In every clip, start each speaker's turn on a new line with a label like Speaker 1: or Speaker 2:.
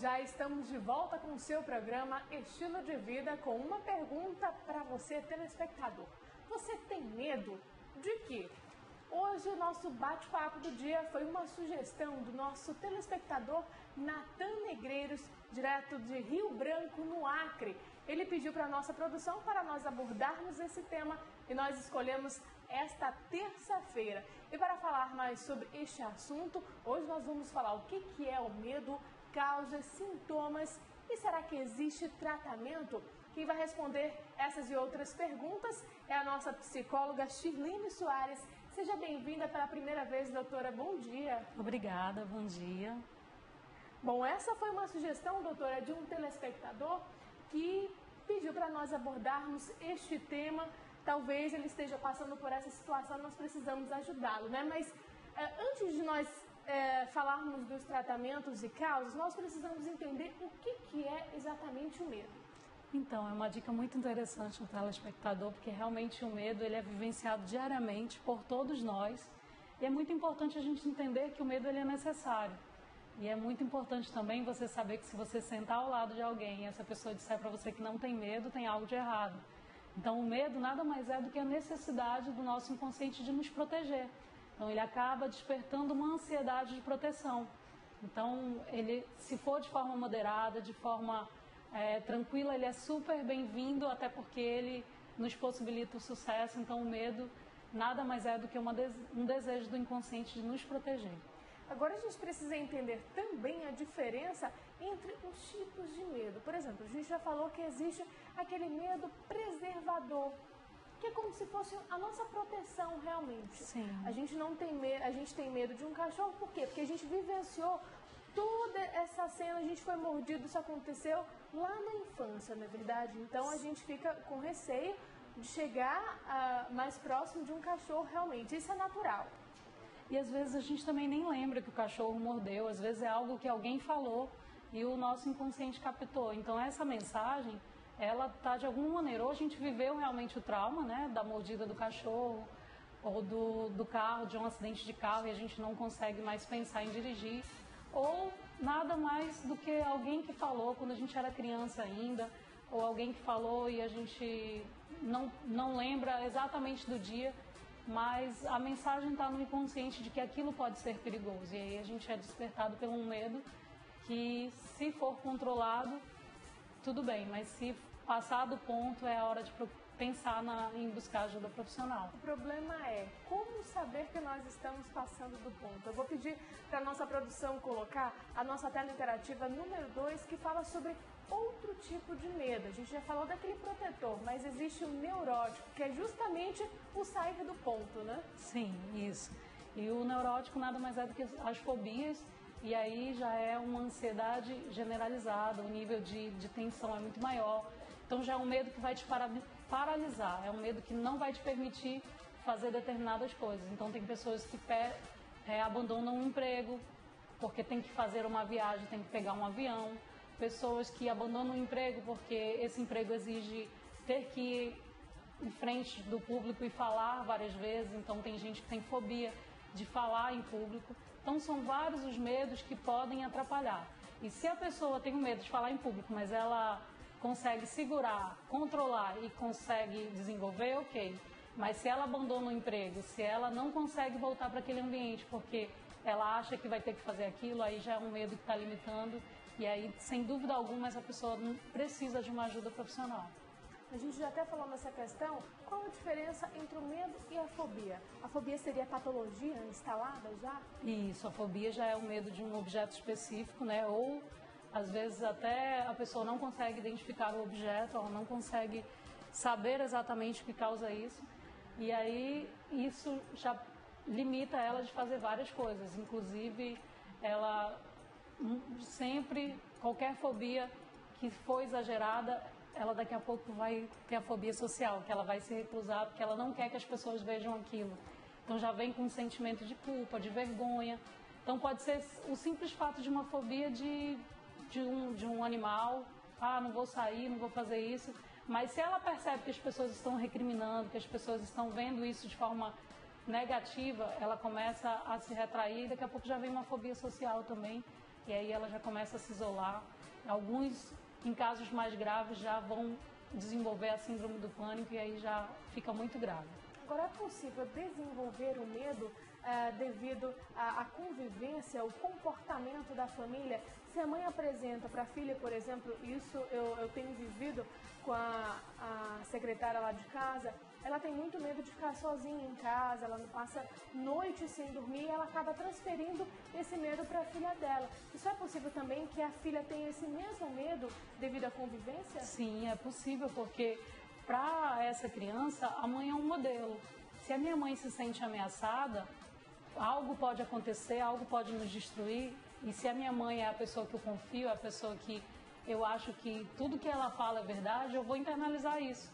Speaker 1: já estamos de volta com o seu programa Estilo de Vida com uma pergunta para você, telespectador. Você tem medo de quê? Hoje o nosso bate-papo do dia foi uma sugestão do nosso telespectador Natan Negreiros, direto de Rio Branco, no Acre. Ele pediu para a nossa produção para nós abordarmos esse tema e nós escolhemos esta terça-feira. E para falar mais sobre este assunto, hoje nós vamos falar o que é o medo, causas, sintomas e será que existe tratamento? Quem vai responder essas e outras perguntas é a nossa psicóloga Shirlene Soares. Seja bem-vinda pela primeira vez, doutora. Bom dia.
Speaker 2: Obrigada, bom dia.
Speaker 1: Bom, essa foi uma sugestão, doutora, de um telespectador que pediu para nós abordarmos este tema. Talvez ele esteja passando por essa situação, nós precisamos ajudá-lo, né? Mas antes de nós falarmos dos tratamentos e causas, nós precisamos entender o que é exatamente o medo.
Speaker 2: Então, é uma dica muito interessante do telespectador, porque realmente o medo ele é vivenciado diariamente por todos nós. E é muito importante a gente entender que o medo ele é necessário. E é muito importante também você saber que se você sentar ao lado de alguém e essa pessoa disser para você que não tem medo, tem algo de errado. Então, o medo nada mais é do que a necessidade do nosso inconsciente de nos proteger. Então, ele acaba despertando uma ansiedade de proteção. Então, ele, se for de forma moderada, de forma tranquila, ele é super bem-vindo, até porque ele nos possibilita o sucesso. Então, o medo nada mais é do que um desejo do inconsciente de nos proteger.
Speaker 1: Agora, a gente precisa entender também a diferença entre os tipos de medo. Por exemplo, a gente já falou que existe aquele medo preservador, que é como se fosse a nossa proteção realmente.
Speaker 2: Sim.
Speaker 1: A gente não tem medo, a gente tem medo de um cachorro, por quê? Porque a gente vivenciou toda essa cena, a gente foi mordido, isso aconteceu lá na infância, não é verdade? Então a gente fica com receio de chegar mais próximo de um cachorro realmente, isso é natural.
Speaker 2: E às vezes a gente também nem lembra que o cachorro mordeu, às vezes é algo que alguém falou e o nosso inconsciente captou. Então essa mensagem, ela tá de alguma maneira, ou a gente viveu realmente o trauma, né, da mordida do cachorro, ou do carro, de um acidente de carro e a gente não consegue mais pensar em dirigir, ou nada mais do que alguém que falou quando a gente era criança ainda, ou alguém que falou e a gente não lembra exatamente do dia, mas a mensagem está no inconsciente de que aquilo pode ser perigoso. E aí a gente é despertado por um medo que, se for controlado, tudo bem, mas se passar do ponto, é a hora de pensar em buscar ajuda profissional.
Speaker 1: O problema é como saber que nós estamos passando do ponto. Eu vou pedir para a nossa produção colocar a nossa tela interativa número 2, que fala sobre outro tipo de medo. A gente já falou daquele protetor, mas existe o neurótico, que é justamente o sair do ponto, né?
Speaker 2: Sim, isso. E o neurótico nada mais é do que as fobias, e aí já é uma ansiedade generalizada, o nível de tensão é muito maior. Então já é um medo que vai te paralisar, é um medo que não vai te permitir fazer determinadas coisas. Então tem pessoas que abandonam um emprego porque tem que fazer uma viagem, tem que pegar um avião. Pessoas que abandonam o emprego porque esse emprego exige ter que ir em frente do público e falar várias vezes. Então tem gente que tem fobia de falar em público. Então são vários os medos que podem atrapalhar. E se a pessoa tem medo de falar em público, mas ela consegue segurar, controlar e consegue desenvolver, ok. Mas se ela abandona o emprego, se ela não consegue voltar para aquele ambiente porque ela acha que vai ter que fazer aquilo, aí já é um medo que está limitando. E aí, sem dúvida alguma, essa pessoa precisa de uma ajuda profissional.
Speaker 1: A gente já até falou nessa questão, qual a diferença entre o medo e a fobia? A fobia seria a patologia instalada já?
Speaker 2: Isso, a fobia já é o medo de um objeto específico, né? Ou, às vezes, até a pessoa não consegue identificar o objeto, ela não consegue saber exatamente o que causa isso. E aí, isso já limita ela de fazer várias coisas, inclusive, ela sempre, qualquer fobia que for exagerada, ela daqui a pouco vai ter a fobia social, que ela vai se reclusar porque ela não quer que as pessoas vejam aquilo. Então já vem com um sentimento de culpa, de vergonha. Então pode ser o simples fato de uma fobia de um animal, não vou sair, não vou fazer isso. Mas se ela percebe que as pessoas estão recriminando, que as pessoas estão vendo isso de forma negativa, ela começa a se retrair e daqui a pouco já vem uma fobia social também, e aí ela já começa a se isolar. Alguns, em casos mais graves, já vão desenvolver a síndrome do pânico e aí já fica muito grave.
Speaker 1: Agora, é possível desenvolver o medo devido à convivência, o comportamento da família? Se a mãe apresenta para a filha, por exemplo, isso eu tenho vivido com a secretária lá de casa, ela tem muito medo de ficar sozinha em casa, ela não passa noite sem dormir e ela acaba transferindo esse medo para a filha dela. Isso é possível também que a filha tenha esse mesmo medo devido à convivência?
Speaker 2: Sim, é possível, porque para essa criança, a mãe é um modelo. Se a minha mãe se sente ameaçada, algo pode acontecer, algo pode nos destruir, e se a minha mãe é a pessoa que eu confio, é a pessoa que eu acho que tudo que ela fala é verdade, eu vou internalizar isso.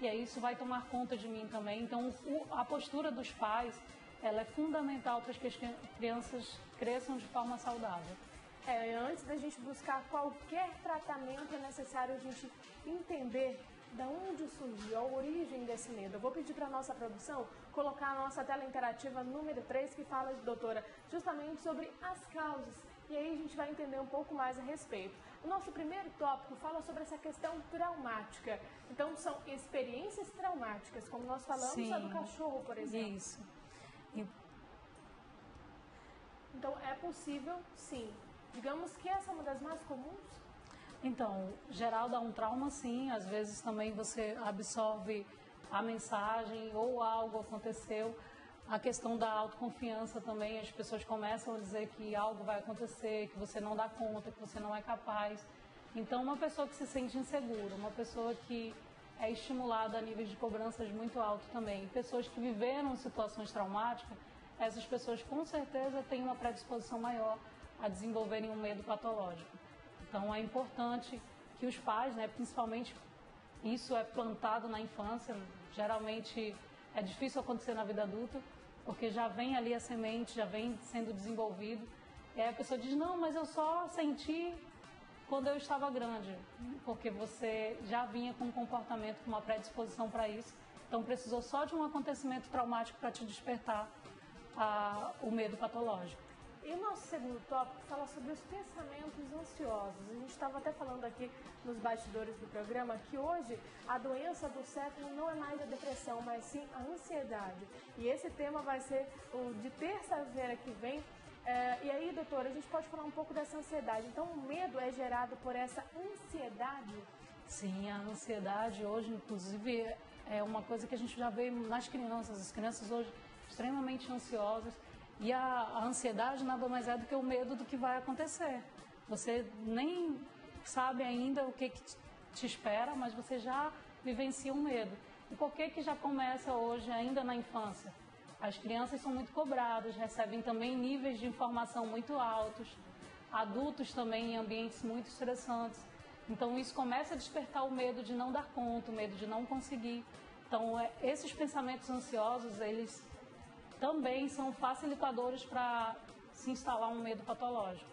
Speaker 2: E aí isso vai tomar conta de mim também. Então, a postura dos pais, ela é fundamental para que as crianças cresçam de forma saudável.
Speaker 1: Antes da gente buscar qualquer tratamento, é necessário a gente entender da onde surgiu a origem desse medo. Eu vou pedir para a nossa produção colocar a nossa tela interativa número 3, que fala, doutora, justamente sobre as causas. E aí a gente vai entender um pouco mais a respeito. O nosso primeiro tópico fala sobre essa questão traumática. Então, são experiências traumáticas, como nós falamos,
Speaker 2: Sim,
Speaker 1: a do cachorro, por exemplo.
Speaker 2: Isso.
Speaker 1: Então, é possível, sim. Digamos que essa é uma das mais comuns.
Speaker 2: Então, geral dá um trauma, sim. Às vezes também você absorve a mensagem ou algo aconteceu. A questão da autoconfiança também, as pessoas começam a dizer que algo vai acontecer, que você não dá conta, que você não é capaz. Então, uma pessoa que se sente insegura, uma pessoa que é estimulada a níveis de cobranças muito altos também, pessoas que viveram situações traumáticas, essas pessoas com certeza têm uma predisposição maior a desenvolverem um medo patológico. Então, é importante que os pais, principalmente, isso é plantado na infância, geralmente é difícil acontecer na vida adulta, porque já vem ali a semente, já vem sendo desenvolvido. E aí a pessoa diz, não, mas eu só senti quando eu estava grande, porque você já vinha com um comportamento, com uma predisposição para isso. Então precisou só de um acontecimento traumático para te despertar o medo patológico.
Speaker 1: E o nosso segundo tópico fala sobre os pensamentos ansiosos. A gente estava até falando aqui nos bastidores do programa que hoje a doença do século não é mais a depressão, mas sim a ansiedade. E esse tema vai ser o de terça-feira que vem. E aí, doutora, a gente pode falar um pouco dessa ansiedade. Então, o medo é gerado por essa ansiedade?
Speaker 2: Sim, a ansiedade hoje, inclusive, é uma coisa que a gente já vê nas crianças. As crianças hoje extremamente ansiosas. E a ansiedade nada mais é do que o medo do que vai acontecer. Você nem sabe ainda o que te espera, mas você já vivencia um medo. E por que já começa hoje, ainda na infância? As crianças são muito cobradas, recebem também níveis de informação muito altos, adultos também em ambientes muito estressantes. Então isso começa a despertar o medo de não dar conta, o medo de não conseguir. Então esses pensamentos ansiosos, eles também são facilitadores para se instalar um medo patológico.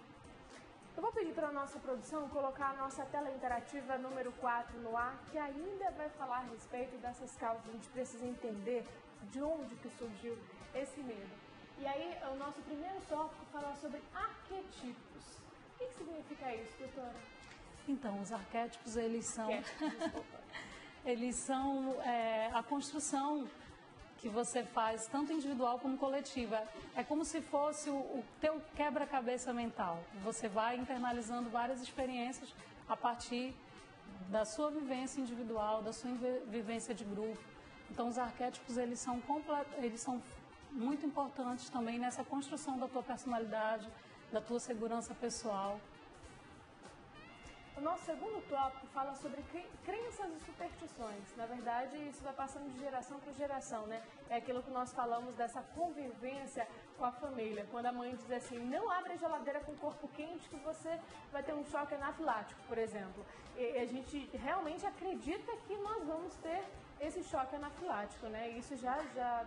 Speaker 1: Eu vou pedir para a nossa produção colocar a nossa tela interativa número 4 no ar, que ainda vai falar a respeito dessas causas. A gente precisa entender de onde que surgiu esse medo. E aí, o nosso primeiro tópico fala sobre arquetipos. O que significa isso, doutora?
Speaker 2: Então, os arquétipos, eles são a construção que você faz, tanto individual como coletiva. É como se fosse o teu quebra-cabeça mental. Você vai internalizando várias experiências a partir da sua vivência individual, da sua vivência de grupo. Então, os arquétipos, eles são muito importantes também nessa construção da tua personalidade, da tua segurança pessoal.
Speaker 1: O nosso segundo tópico fala sobre crenças e superstições. Na verdade, isso vai passando de geração para geração, né? É aquilo que nós falamos dessa convivência com a família. Quando a mãe diz assim, não abre a geladeira com corpo quente que você vai ter um choque anafilático, por exemplo. E a gente realmente acredita que nós vamos ter esse choque anafilático, né? Isso já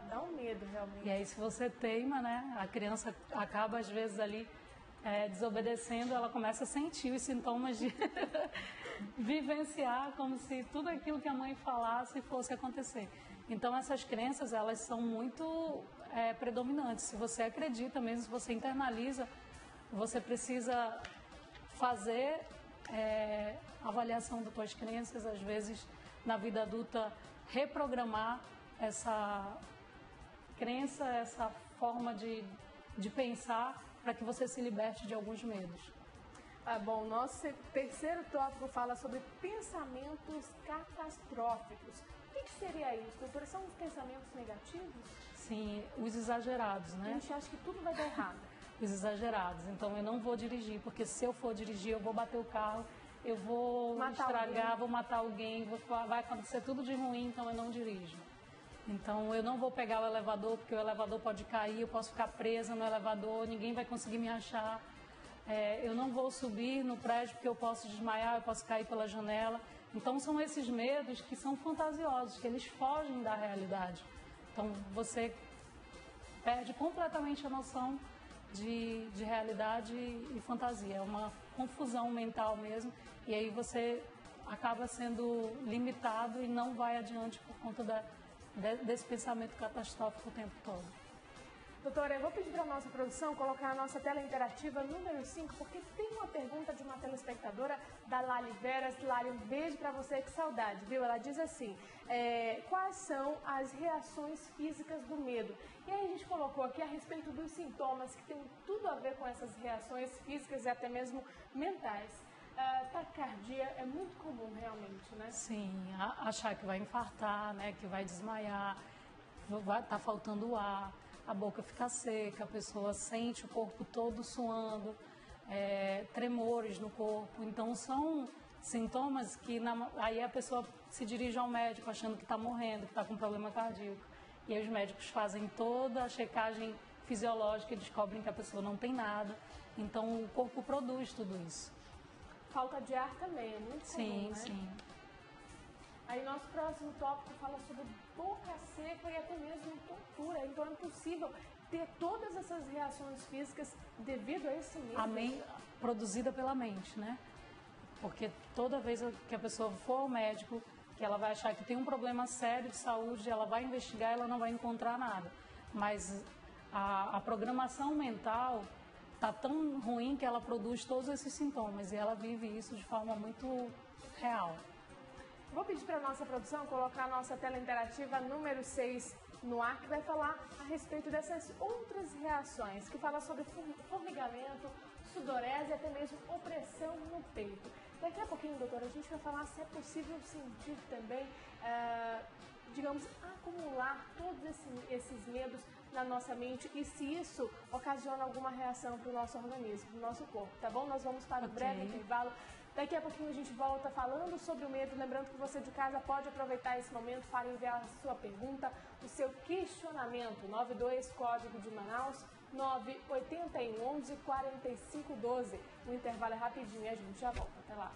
Speaker 1: dá um medo, realmente.
Speaker 2: E aí, se você teima, né? A criança acaba, às vezes, ali desobedecendo, ela começa a sentir os sintomas de vivenciar como se tudo aquilo que a mãe falasse fosse acontecer. Então, essas crenças, elas são muito predominantes. Se você acredita mesmo, se você internaliza, você precisa fazer avaliação das suas crenças, às vezes na vida adulta reprogramar essa crença, essa forma de pensar para que você se liberte de alguns medos.
Speaker 1: Bom, nosso terceiro tópico fala sobre pensamentos catastróficos. O que seria isso, doutora? São os pensamentos negativos?
Speaker 2: Sim, os exagerados, né?
Speaker 1: A gente acha que tudo vai dar errado.
Speaker 2: Os exagerados. Então, eu não vou dirigir, porque se eu for dirigir, eu vou bater o carro, eu vou estragar, vou matar alguém, vai acontecer tudo de ruim, então eu não dirijo. Então, eu não vou pegar o elevador, porque o elevador pode cair, eu posso ficar presa no elevador, ninguém vai conseguir me achar. Eu não vou subir no prédio, porque eu posso desmaiar, eu posso cair pela janela. Então, são esses medos que são fantasiosos, que eles fogem da realidade. Então, você perde completamente a noção de realidade e fantasia. É uma confusão mental mesmo, e aí você acaba sendo limitado e não vai adiante por conta desse pensamento catastrófico o tempo todo.
Speaker 1: Doutora, eu vou pedir para a nossa produção colocar a nossa tela interativa número 5, porque tem uma pergunta de uma telespectadora da Lali Veras. Lali, um beijo para você, que saudade, viu? Ela diz assim, quais são as reações físicas do medo? E aí a gente colocou aqui a respeito dos sintomas que tem tudo a ver com essas reações físicas e até mesmo mentais. Taquicardia é muito comum realmente, né?
Speaker 2: Sim, achar que vai infartar, né, que vai desmaiar, tá faltando ar, a boca fica seca, a pessoa sente o corpo todo suando, tremores no corpo. Então, são sintomas que aí a pessoa se dirige ao médico achando que está morrendo, que está com problema cardíaco. E aí os médicos fazem toda a checagem fisiológica e descobrem que a pessoa não tem nada. Então, o corpo produz tudo isso.
Speaker 1: Falta de ar também, é muito comum, né?
Speaker 2: Sim.
Speaker 1: Aí nosso próximo tópico fala sobre boca seca e até mesmo tontura. Então é possível ter todas essas reações físicas devido a esse medo.
Speaker 2: Produzida pela mente, né? Porque toda vez que a pessoa for ao médico, que ela vai achar que tem um problema sério de saúde, ela vai investigar, ela não vai encontrar nada. Mas a programação mental está tão ruim que ela produz todos esses sintomas e ela vive isso de forma muito real.
Speaker 1: Vou pedir para a nossa produção colocar a nossa tela interativa número 6 no ar, que vai falar a respeito dessas outras reações, que fala sobre formigamento, sudorese e até mesmo opressão no peito. Daqui a pouquinho, doutora, a gente vai falar se é possível sentir também, digamos, acumular todos esses medos na nossa mente e se isso ocasiona alguma reação para o nosso organismo, para o nosso corpo, tá bom? Nós vamos para um breve intervalo. Daqui a pouquinho a gente volta falando sobre o medo. Lembrando que você de casa pode aproveitar esse momento para enviar a sua pergunta, o seu questionamento. 92 Código de Manaus, 981 11 45 12. O intervalo é rapidinho e a gente já volta. Até lá.